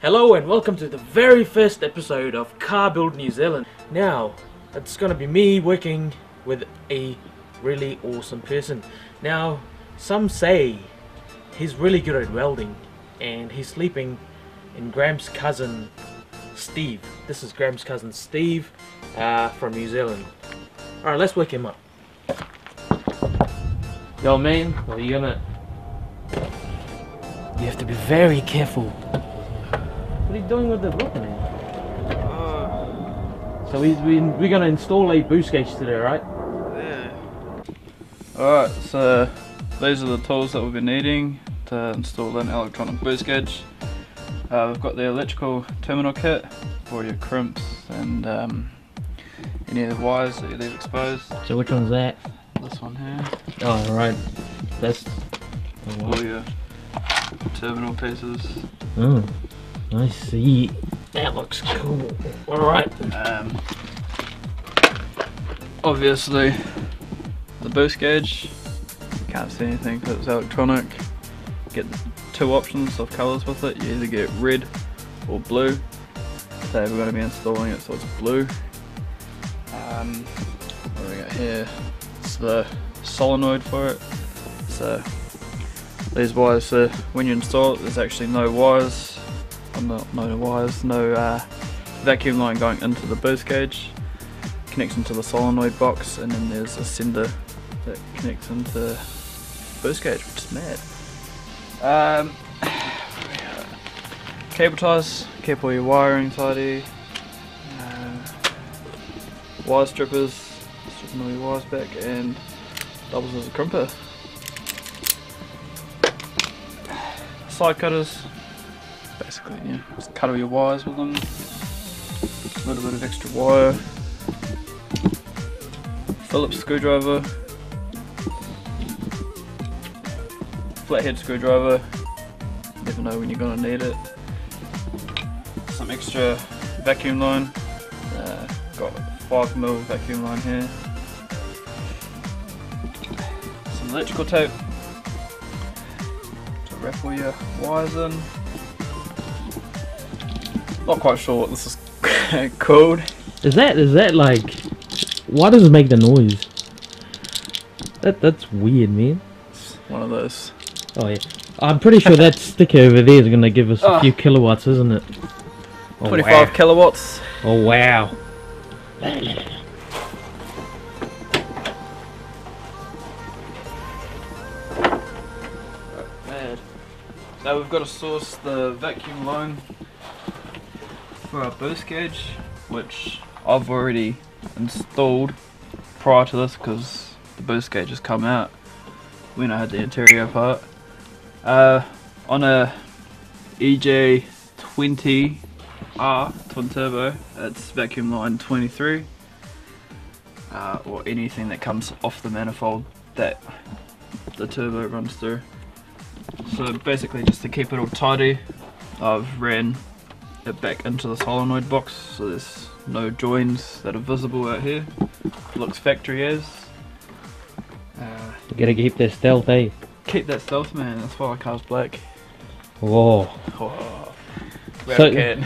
Hello and welcome to the very first episode of Car Build New Zealand. Now, it's gonna be me working with a really awesome person. Now, some say he's really good at welding and he's sleeping in Graham's cousin Steve. This is Graham's cousin Steve from New Zealand. Alright, let's work him up. Yo man, what are you gonna... You have to be very careful. What are you doing with the rope, man? So we're gonna install a boost gauge today, right? Yeah. Alright, so these are the tools that we'll be needing to install an electronic boost gauge. We've got the electrical terminal kit for your crimps and any of the wires that you leave exposed. So which one's that? This one here. Oh, right. That's... All your terminal pieces. Oh, I see. That looks cool. Alright. Obviously, the boost gauge. You can't see anything because it's electronic. Get two options of colours with it. You either get red or blue. So we're going to be installing it so it's blue. What do we got here? It's the solenoid for it. So these wires, when you install it, there's actually no wires. No vacuum line going into the boost gauge. Connects into the solenoid box, and then there's a sender that connects into the boost gauge, which is mad. Cable ties, keep all your wiring tidy. Wire strippers, stripping all your wires back, and doubles as a crimper. Side cutters, basically, yeah, just cut all your wires with them. A little bit of extra wire. Phillips screwdriver. Flathead screwdriver. Never know when you're gonna need it. Some extra vacuum line. Got 5mm vacuum line here. Some electrical tape to wrap all your wires in. Not quite sure what this is called. Is that like... Why does it make the noise? That's weird, man. It's one of those. Oh yeah. I'm pretty sure that sticker over there is gonna give us a few kilowatts, isn't it? Oh, 25 wow. kilowatts. Oh wow. Mad. Now we've got to source the vacuum line for our boost gauge, which I've already installed prior to this because the boost gauge has come out when I had the interior part. On a EJ20R twin turbo, it's vacuum line 23, or anything that comes off the manifold that the turbo runs through. So basically, just to keep it all tidy, I've ran it back into the solenoid box, so there's no joins that are visible out here. It looks factory as. You gotta keep that stealth, eh? Keep that stealth, man. That's why our car's black. Whoa. Oh, So,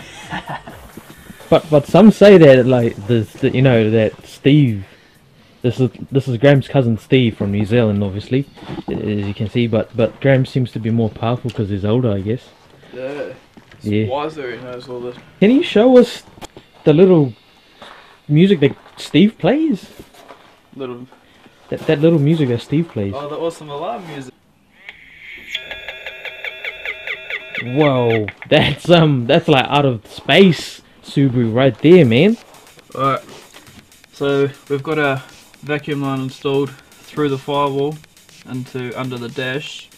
but some say that like you know that Steve. This is Graham's cousin Steve from New Zealand, obviously, as you can see. But Graham seems to be more powerful because he's older, I guess. Yeah. Yeah. Wiser, he knows all this. Can you show us the little music that Steve plays? Little. That little music that Steve plays. Oh, the awesome alarm music. Whoa, that's like out of space Subaru right there, man. Alright, so we've got our vacuum line installed through the firewall into under the dash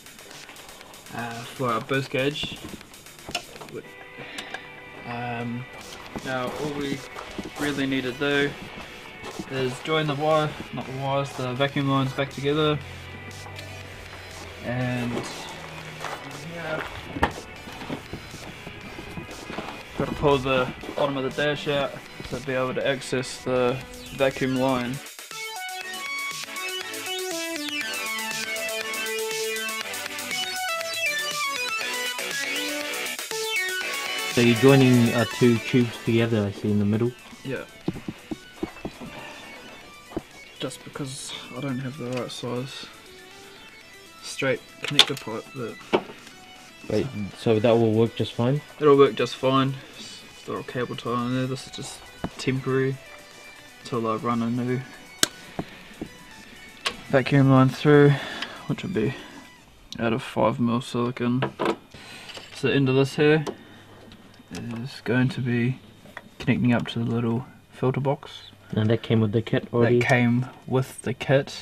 for our boost gauge. Now all we really need to do is join the vacuum lines back together, and yeah, got to pull the bottom of the dash out to be able to access the vacuum line. So you're joining two tubes together, I see, in the middle. Yeah. Just because I don't have the right size straight connector pipe, but Wait, so that will work just fine? it'll work just fine. Still a cable tie on there. This is just temporary until I run a new vacuum line through, which will be out of 5mm silicone. So the end of this here is going to be connecting up to the little filter box. And that came with the kit already? That came with the kit.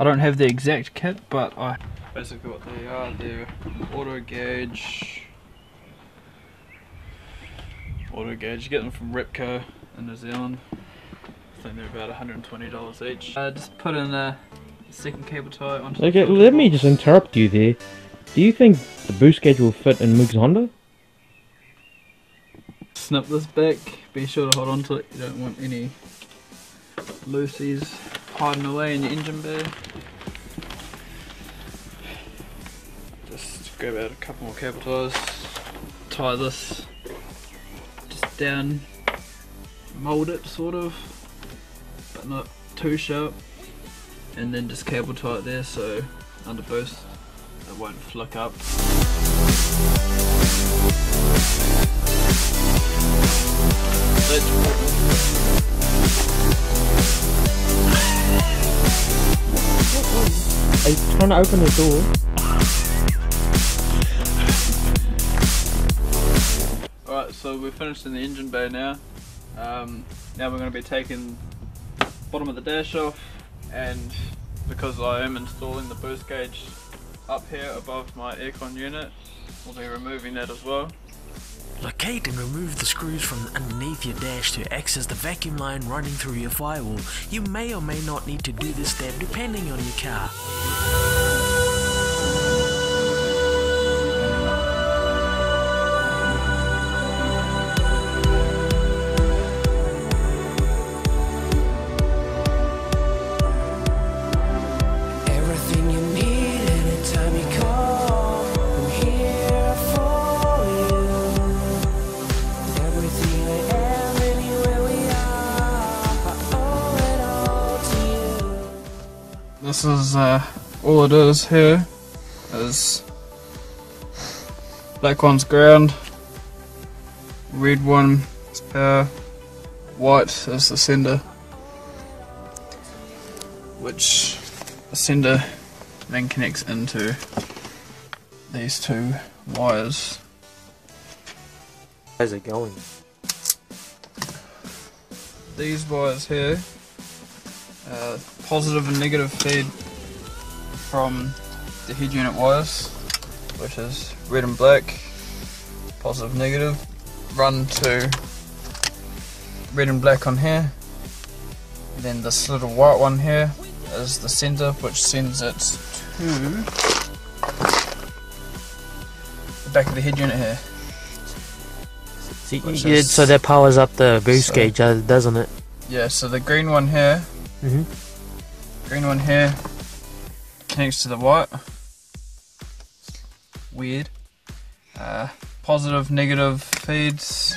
I don't have the exact kit, but I basically what they are, they're auto gauge. You get them from Repco in New Zealand. I think they're about $120 each. Just put in a second cable tie onto the Okay, filter let me box. just interrupt you there. Do you think the boost gauge will fit in Moogs Honda? Snip this back, be sure to hold on to it, you don't want any loosies hiding away in your engine bay. Just grab out a couple more cable ties, tie this just down, mould it sort of, but not too sharp, and then just cable tie it there so under boost it won't flick up. Are you trying to open the door? Alright, so we're finished in the engine bay now. Now we're going to be taking the bottom of the dash off, and because I am installing the boost gauge up here above my aircon unit, we'll be removing that as well. Locate and remove the screws from underneath your dash to access the vacuum line running through your firewall. You may or may not need to do this step depending on your car. Everything you need anytime you call, I'm here for you. Everything I am, anywhere we are, I owe it all to you. This is all it is here, is black one's ground, red one is power, white is the sender, which the sender then connects into these two wires. How's it going? These wires here, positive and negative feed from the head unit wires, which is red and black, positive, negative, run to red and black on here. And then this little white one here is the sender, which sends it to the back of the head unit here. So that powers up the boost gauge, doesn't it? Yeah, so the green one here, Mm-hmm. green one here connects to the white. Weird. Positive, negative feeds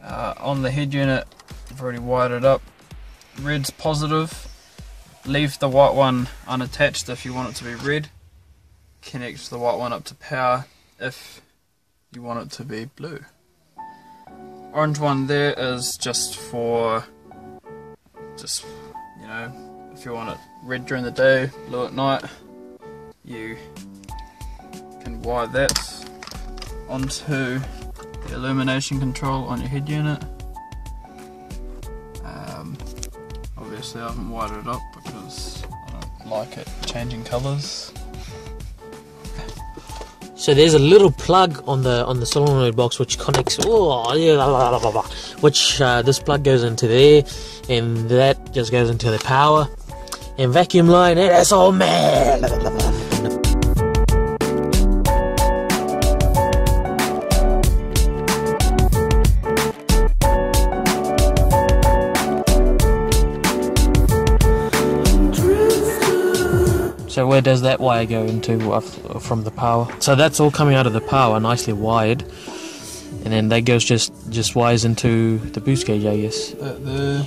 on the head unit. I've already wired it up. Red's positive. Leave the white one unattached if you want it to be red. Connect the white one up to power if you want it to be blue. Orange one there is just for, you know, if you want it red during the day, blue at night, you can wire that onto the illumination control on your head unit. Obviously I haven't wired it up because I don't like it changing colours. So there's a little plug on the solenoid box which connects. Which this plug goes into there, and that just goes into the power and vacuum line. And that's all, man. So where does that wire go into from the power? So that's all coming out of the power, nicely wired. and then that goes just wires into the boost gauge, I guess. That there,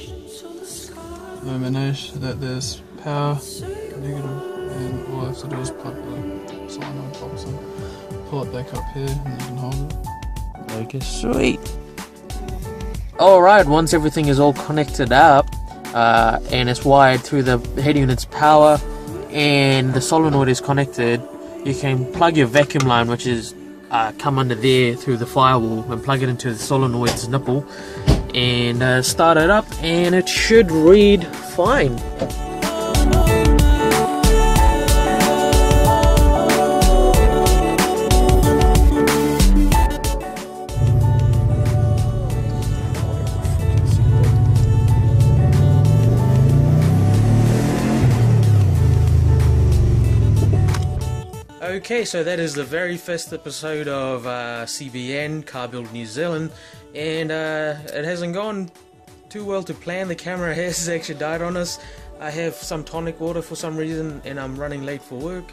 no manage, that there's power, negative, and all I have to do is plug the solenoid box in, pull it back up here, and you can hold it. Okay, sweet. Alright, once everything is all connected up, and it's wired through the head unit's power, and the solenoid is connected, you can plug your vacuum line, which is come under there through the firewall, and plug it into the solenoid's nipple, and start it up, and it should read fine. Okay, so that is the very first episode of CBN, Car Build New Zealand, and it hasn't gone too well to plan. The camera has actually died on us. I have some tonic water for some reason, and I'm running late for work.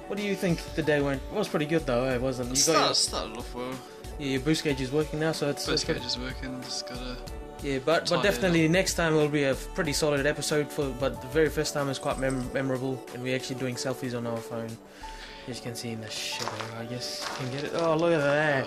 What do you think the day went? It was pretty good though, it wasn't? Started off well. Yeah, your boost gauge is working now, so it's... Boost gauge is working, just gotta... Yeah, but definitely next time will be a pretty solid episode, but the very first time is quite memorable, and we're actually doing selfies on our phone. As you can see in the shadow, I guess you can get it. Oh, look at that.